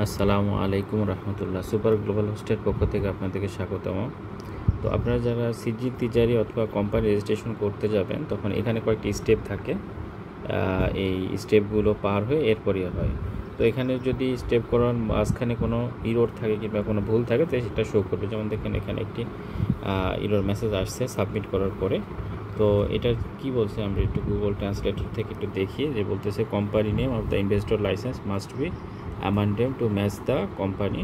আসসালামু আলাইকুম রহমতুল্লাহ। Super global হোস্টের পক্ষ থেকে আপনাদেরকে স্বাগতম। তো আপনারা যারা সিজি তিজারি অথবা কোম্পানি রেজিস্ট্রেশন করতে যাবেন, তখন এখানে কয়েকটি স্টেপ থাকে। এই স্টেপগুলো পার হয়ে এরপরই হয়। তো এখানে যদি স্টেপ করার মাঝখানে কোনো ইরোর থাকে কিংবা কোনো ভুল থাকে, তো সেটা শো করবে। যেমন দেখেন এখানে একটি ইরোর মেসেজ আসছে সাবমিট করার পরে। তো এটা কি বলছে, আমরা একটু গুগল ট্রান্সলেটর থেকে একটু দেখি। যে বলতেছে company name of the investor licence must be amended to match the company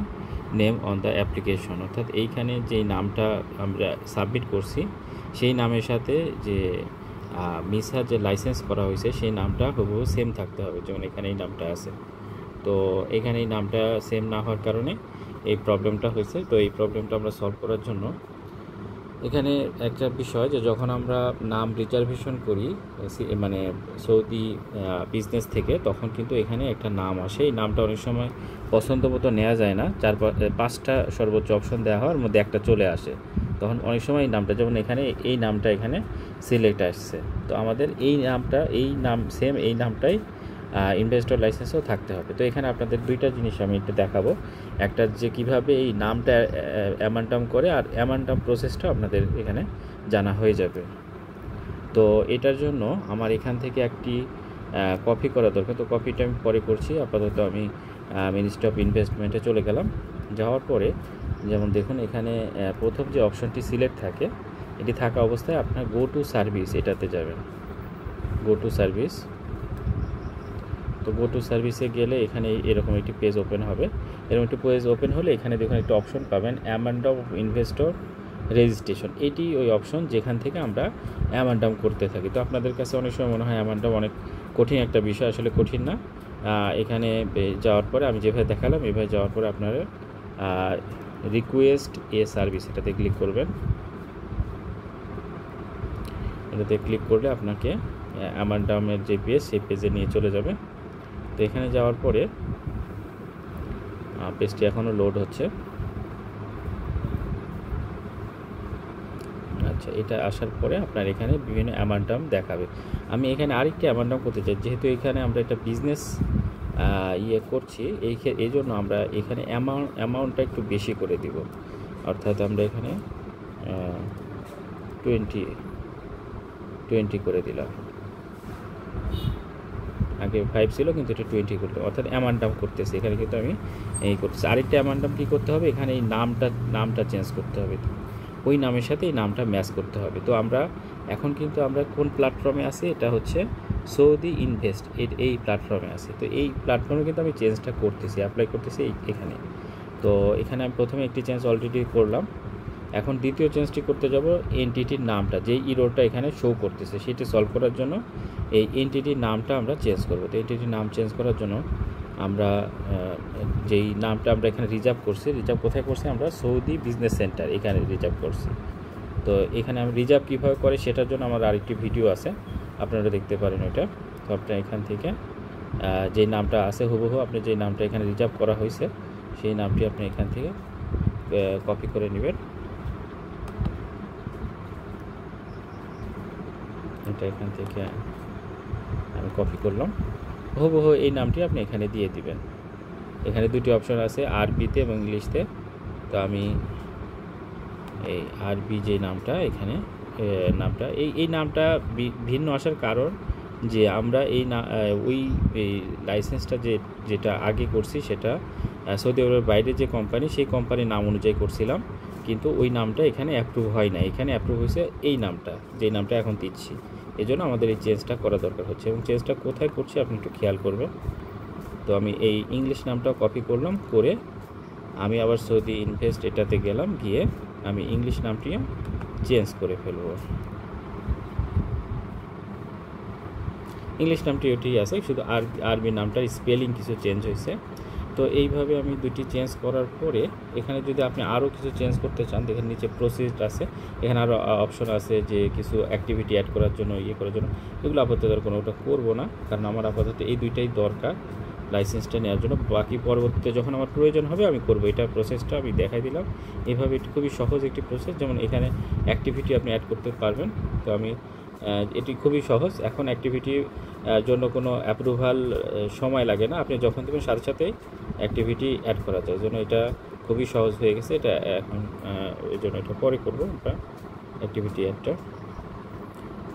name on the application. অর্থাৎ এইখানে যেই নামটা আমরা সাবমিট করছি সেই নামের সাথে যে মিসা যে লাইসেন্স করা হয়েছে সেই নামটা হুবহু সেম থাকতে হবে। যেমন এখানে এই নামটা আছে, তো এখানে এই নামটা সেম না হওয়ার কারণে এই প্রবলেমটা হয়েছে। তো এই প্রবলেমটা আমরা সলভ করার জন্য এখানে একটা বিষয়, যে যখন আমরা নাম রিজার্ভেশন করি মানে সৌদি বিজনেস থেকে, তখন কিন্তু এখানে একটা নাম আসে। এই নামটা অনেক সময় পছন্দ মতো নেওয়া যায় না, 4-5টা সর্বোচ্চ অপশন দেওয়া হওয়ার মধ্যে একটা চলে আসে। তখন অনেক সময় এই নামটা, যেমন এখানে এই নামটা এখানে সিলেক্ট আসছে, তো আমাদের এই নামটা এই নাম সেম এই নামটাই ইনভেস্টর লাইসেন্সও থাকতে হবে। তো এখানে আপনাদের দুইটা জিনিস আমি একটু দেখাবো। একটা যে কিভাবে এই নামটা অ্যামান্ডাম করে, আর অ্যামান্ডাম প্রসেসটা আপনাদের এখানে জানা হয়ে যাবে। তো এটার জন্য আমার এখান থেকে একটি কপি করা দরকার। তো কপিটা আমি পরে করছি। আপাতত আমি মিনিস্ট্রি অফ ইনভেস্টমেন্টে চলে গেলাম। যাওয়ার পরে যেমন দেখুন এখানে প্রথম যে অপশনটি সিলেক্ট থাকে, এটি থাকা অবস্থায় আপনার গো টু সার্ভিস এটাতে যাবেন। গো টু সার্ভিস, তো গো টু সার্ভিসে গেলে এখানে এরকম একটি পেজ ওপেন হবে। এরকম একটি পেজ ওপেন হলে এখানে দেখুন একটা অপশন পাবেন, অ্যামান্ডাম অফ ইনভেস্টর রেজিস্ট্রেশন। এটি ওই অপশন যেখান থেকে আমরা অ্যামান্ডাম করতে থাকি। তো আপনাদের কাছে অনেক সময় মনে হয় অ্যামান্ডাম অনেক কঠিন একটা বিষয়, আসলে কঠিন না। এখানে যাওয়ার পরে আমি যেভাবে দেখালাম এভাবে যাওয়ার পরে আপনারা রিকোয়েস্ট এ সার্ভিস এটাতে ক্লিক করবেন। এটাতে ক্লিক করলে আপনাকে অ্যামান্ডামের যে পেজ সেই পেজে নিয়ে চলে যাবে। তো এখানে যাওয়ার পরে পেজটি এখনও লোড হচ্ছে। আচ্ছা, এটা আসার পরে আপনার এখানে বিভিন্ন অ্যামান্ডাম দেখাবে। আমি এখানে আরেকটি অ্যামান্ডাম করতে চাই, যেহেতু এখানে আমরা একটা বিজনেস করছি, এই জন্য আমরা এখানে অ্যামাউন্টটা একটু বেশি করে দিব। অর্থাৎ আমরা এখানে 20 করে দিলাম। আগে 5 ছিল, কিন্তু এটা 20 করতে, অর্থাৎ অ্যামান্ডাম করতেছি। এখানে কিন্তু আমি এই করতেছি। আরেকটা অ্যামান্ডাম কী করতে হবে, এখানে এই নামটা চেঞ্জ করতে হবে। ওই নামের সাথে এই নামটা ম্যাচ করতে হবে। তো আমরা এখন কিন্তু আমরা কোন প্ল্যাটফর্মে আছি, এটা হচ্ছে সৌদি ইনভেস্ট এই প্ল্যাটফর্মে আছি। তো এই প্ল্যাটফর্মে কিন্তু আমি চেঞ্জটা করতেছি, অ্যাপ্লাই করতেছি এখানে। তো এখানে আমি প্রথমে একটি চেঞ্জ অলরেডি করলাম। এখন দ্বিতীয় চেঞ্জটি করতে যাব, এনটিটির নামটা যেই ইরোরটা এখানে শো করতেছে সেটি সলভ করার জন্য এই এনটিটির নামটা আমরা চেঞ্জ করব। তো এনটিটির নাম চেঞ্জ করার জন্য আমরা যেই নামটা আমরা এখানে রিজার্ভ কোথায় করছি, আমরা সৌদি বিজনেস সেন্টার এখানে রিজার্ভ করছি। তো এখানে আমি রিজার্ভ কীভাবে করে সেটার জন্য আমার আরেকটি ভিডিও আছে, আপনারা দেখতে পারেন ওইটা। তো আপনার এখান থেকে যেই নামটা আছে হুবহু আপনি যেই নামটা এখানে রিজার্ভ করা হয়েছে সেই নামটি আপনি এখান থেকে কপি করে নেবেন। এটা এখান থেকে আমি কপি করলাম। হুবহু এই নামটি আপনি এখানে দিয়ে দিবেন। এখানে দুটি অপশন আছে, আরবিতে এবং ইংলিশতে। তো আমি এই আরবি যে নামটা এখানে নামটা এই নামটা ভিন্ন আসার কারণ, যে আমরা ওই লাইসেন্সটা যেটা আগে করছি সেটা সৌদি আরবের বাইরে যে কোম্পানি, সেই কোম্পানির নাম অনুযায়ী করছিলাম, কিন্তু ওই নামটা এখানে অ্যাপ্রুভ হয় না। এখানে অ্যাপ্রুভ হয়েছে এই নামটা, যেই নামটা এখন দিচ্ছি। এই জন্য আমাদের এই চেঞ্জটা করা দরকার হচ্ছে। এবং চেঞ্জটা কোথায় করছি আপনি একটু খেয়াল করবেন। তো আমি এই ইংলিশ নামটা কপি করলাম, করে আমি আবার সৌদি ইনভেস্ট এটাতে গেলাম, গিয়ে আমি ইংলিশ নামটিও চেঞ্জ করে ফেলব। ইংলিশ নামটি ওটি আছে, শুধু আরবি নামটার স্পেলিং কিছু চেঞ্জ হয়েছে। তো এইভাবে আমি দুটি চেঞ্জ করার পরে এখানে যদি আপনি আরও কিছু চেঞ্জ করতে চান, দেখেন নিচে প্রসেস আছে, এখানে আরও অপশন আছে যে কিছু অ্যাক্টিভিটি অ্যাড করার জন্য, করার জন্য। এগুলো আপাতত কোনোটা করবো না, কারণ আমার আপাতত এই দুইটাই দরকার লাইসেন্সটা নেওয়ার জন্য। বাকি পরবর্তীতে যখন আমার প্রয়োজন হবে আমি করবো। এটার প্রসেসটা আমি দেখাই দিলাম। এভাবে এটি খুবই সহজ একটি প্রসেস। যেমন এখানে অ্যাক্টিভিটি আপনি অ্যাড করতে পারবেন। তো আমি এটি খুবই সহজ। এখন অ্যাক্টিভিটির জন্য কোনো অ্যাপ্রুভাল সময় লাগে না, আপনি যখন দেবেন সাথে সাথেই অ্যাক্টিভিটি অ্যাড করা যায়। জন্য এটা খুবই সহজ হয়ে গেছে। এটা এখন ওই জন্য এটা পরে করবো আমরা অ্যাক্টিভিটি অ্যাডটা।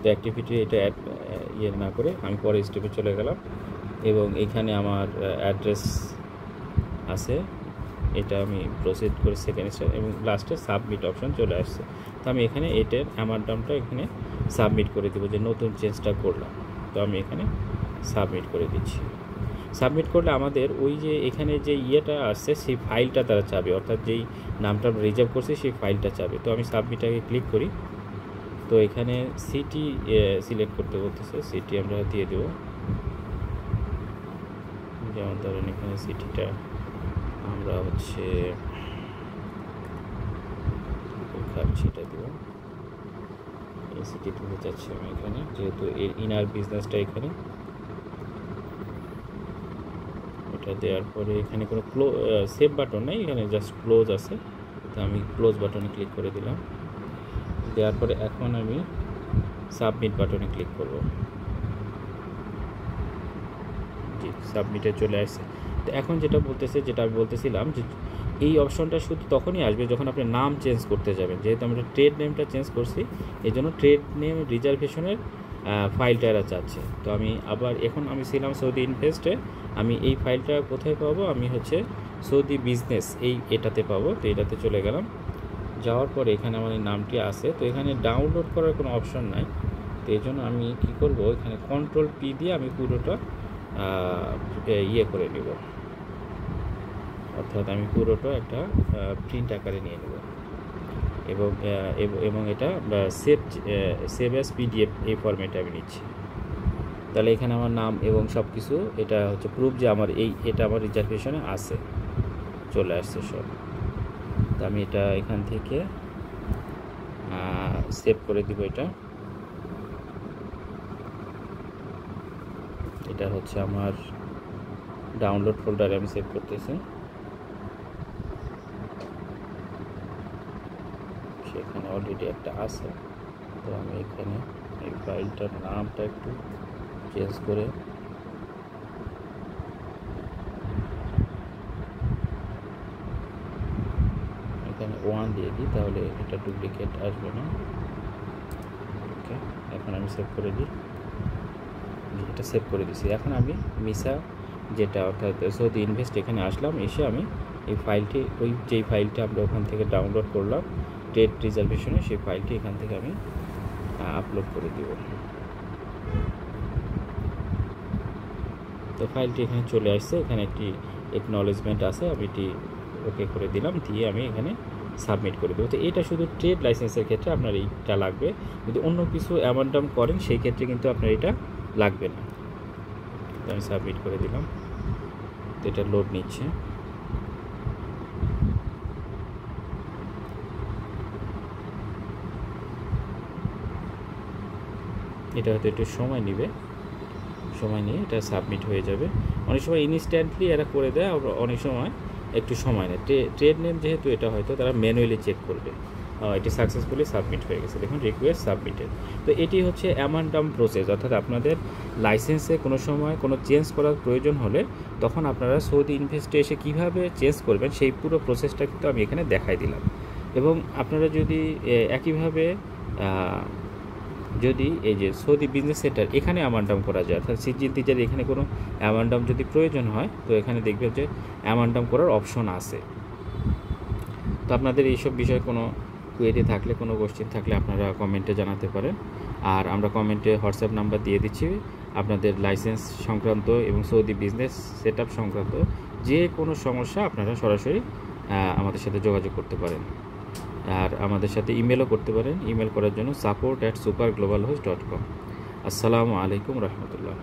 তো অ্যাক্টিভিটি এটা অ্যাড না করে আমি পরে স্টেপে চলে গেলাম এবং এখানে আমার অ্যাড্রেস আছে, এটা আমি প্রসিড করে সেকেন্ড স্টেপ এবং লাস্টে সাবমিট অপশন চলে আসছে। তো আমি এখানে এটার অ্যামাউন্টটা এখানে সাবমিট করে দেবো, যে নতুন চেঞ্জটা করলাম। তো আমি এখানে সাবমিট করে দিচ্ছি। সাবমিট করলে আমাদের ওই যে এখানে যে ইয়েটা আসছে সেই ফাইলটা তারা চাবে, অর্থাৎ যেই নামটা আমরা রিজার্ভ করছি সেই ফাইলটা চাবে। তো আমি সাবমিটাকে ক্লিক করি। তো এখানে সিটি সিলেক্ট করতে বলতেছে, সিটি আমরা দিয়ে দেবো। যেমন ধরেন এখানে সিটিটা আমরা হচ্ছে সেটা দেব, এই সিটি তুলে যাচ্ছি আমি এখানে, যেহেতু এর ইনার বিজনেসটা এখানে। এটা দেওয়ার পরে এখানে কোনো সেভ বাটন নেই, এখানে জাস্ট ক্লোজ আছে। তো আমি ক্লোজ বাটনে ক্লিক করে দিলাম। দেওয়ার পরে এখন আমি সাবমিট বাটনে ক্লিক করব। জি, সাবমিটে চলে আসছে। তো এখন যেটা বলতেছে, যেটা আমি বলতেছিলাম, যে এই অপশনটা শুধু তখনই আসবে যখন আপনি নাম চেঞ্জ করতে যাবেন। যেহেতু আমরা ট্রেড নেমটা চেঞ্জ করছি, এই জন্য ট্রেড নেম রিজার্ভেশনের ফাইলটা এরা চাচ্ছে। তো আমি আবার এখন আমি ছিলাম সৌদি ইনভেস্টে, আমি এই ফাইলটা কোথায় পাবো, আমি হচ্ছে সৌদি বিজনেস এটাতে পাবো। তো এটাতে চলে গেলাম। যাওয়ার পরে এখানে আমার এই নামটি আছে। তো এখানে ডাউনলোড করার কোনো অপশন নাই। তো এই জন্য আমি কী করবো, এখানে কন্ট্রোল পি দিয়ে আমি পুরোটা ইয়ে করে নেব, অর্থাৎ আমি পুরোটা একটা প্রিন্ট আকারে নিয়ে নেব এবং এটা সেভ অ্যাজ পিডিএফ এই ফরম্যাটে আমি নিচ্ছি। তাহলে এখানে আমার নাম এবং সব কিছু, এটা হচ্ছে প্রুফ যে আমার এটা আমার রিজার্ভেশনে আছে, চলে আসছে সব। তো আমি এটা এখান থেকে সেভ করে দিব। এটা হচ্ছে আমার ডাউনলোড ফোল্ডারে আমি সেভ করতেছি। সেখানে অলরেডি একটা আছে। তো আমি এখানে এই ফাইলটার নামটা একটু চেঞ্জ করে এখানে 1 দিয়ে দিই, তাহলে এটা ডুপ্লিকেট আসবে না। ওকে, এখন আমি সেভ করে দিই। এটা সেভ করে দিছি। এখন আমি মিসা যেটা, অর্থাৎ সৌদি ইনভেস্ট, এখানে আসলাম। এসে আমি এই ফাইলটি, যেই ফাইলটা আমরা ওখান থেকে ডাউনলোড করলাম ট্রেড রিজার্ভেশনে, সেই ফাইলটি এখান থেকে আমি আপলোড করে দিব। তো ফাইলটি এখানে চলে আসছে। এখানে একটি একনলেজমেন্ট আছে, আমি এটি ওকে করে দিলাম, দিয়ে আমি এখানে সাবমিট করে দেবো। তো এটা শুধু ট্রেড লাইসেন্সের ক্ষেত্রে আপনার এইটা লাগবে। যদি অন্য কিছু অ্যামাউন্টাম করেন সেই ক্ষেত্রে কিন্তু আপনার এটা লাগবে না। তো আমি সাবমিট করে দিলাম। তো এটা লোড নিচ্ছে। এটা হয়তো একটু সময় নেবে, সময় নিয়ে এটা সাবমিট হয়ে যাবে। অনেক সময় ইনস্ট্যান্টলি এরা করে দেয়, আর অনেক সময় একটু সময় নেয়। ট্রেড নেম যেহেতু এটা হয়তো তারা ম্যানুয়ালি চেক করবে। এটি সাকসেসফুলি সাবমিট হয়ে গেছে, দেখুন রিকোয়েস্ট সাবমিটেড। তো এটি হচ্ছে অ্যামাউন্টাম প্রসেস, অর্থাৎ আপনাদের লাইসেন্সে কোনো সময় কোনো চেঞ্জ করার প্রয়োজন হলে তখন আপনারা সৌদি ইনভেস্টে এসে কীভাবে চেঞ্জ করবেন সেই পুরো প্রসেসটা কিন্তু আমি এখানে দেখাই দিলাম। এবং আপনারা যদি একইভাবে যদি এই যে সৌদি বিজনেস সেন্টার এখানে অ্যামাউন্টাম করা যায়, অর্থাৎ সিজিল তিজারি এখানে কোনো অ্যামাউন্টাম যদি প্রয়োজন হয়, তো এখানে দেখবেন যে অ্যামাউন্টাম করার অপশন আছে। তো আপনাদের এইসব বিষয়ে কোনো কোয়েরি থাকলে, কোনো কোশ্চেন থাকলে আপনারা কমেন্টে জানাতে পারেন। আর আমরা কমেন্টে হোয়াটসঅ্যাপ নাম্বার দিয়ে দিচ্ছি। আপনাদের লাইসেন্স সংক্রান্ত এবং সৌদি বিজনেস সেট আপ সংক্রান্ত যে কোনো সমস্যা আপনারা সরাসরি আমাদের সাথে যোগাযোগ করতে পারেন। আর আমাদের সাথে ইমেলও করতে পারেন। ইমেল করার জন্য support@superglobalhost.com। আসসালামু আলাইকুম রহমতুল্লাহ।